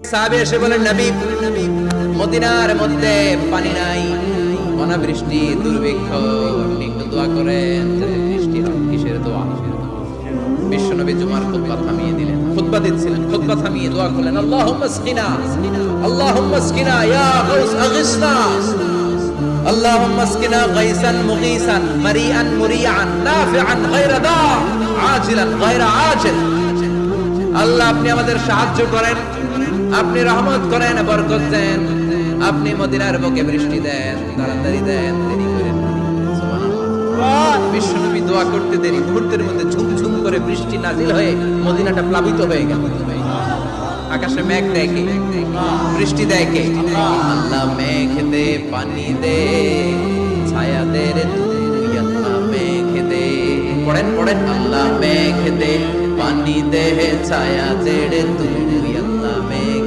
সাহাবী এসে বলেন, নবী, মদিনার মধ্যে পানি নাই, অনাবৃষ্টি, দুর্ভিক্ষ, আপনি একটু দোয়া করেন যাতে বৃষ্টি হয়। কিসের দোয়া? বিশ্বনবী জুমার খুতবা থামিয়ে দিলেন, খুতবা দিচ্ছিলেন, খুতবা থামিয়ে দোয়া করলেন, আল্লাহুম্মা আসকিনা, আল্লাহুম্মা আসকিনা ইয়া গাউস আগিসনা, আল্লাহুম্মা আসকিনা গাইসান মুগীসান মারিআন মুরিআন নাফিআন গায়রা দা আজিলান গায়রা আজিল। আল্লাহ, আপনি আমাদের সাহায্য করেন, আপনি রহমত করেন, বরকত দেন, আপনি মদিনার বুকে বৃষ্টি দেন, তাড়াতাড়ি দেন, দেরি করেন না। সুবহানাল্লাহ। বিশ্বনবী দোয়া করতে দেরি, মুহূর্তের মধ্যে ঝুমঝুম করে বৃষ্টি নাজিল হয়ে মদিনাটা প্লাবিত হয়ে গেল। আকাশে মেঘ দেয় কে? বৃষ্টি দেয় কে? আল্লাহ। মেঘ দে, পানি দে, ছায়া দে রে তুই, আল্লাহ মেঘ দে। পড়েন পড়েন, আল্লাহ মেঘ দে, পানি দে, ছায়া দে রে তুই।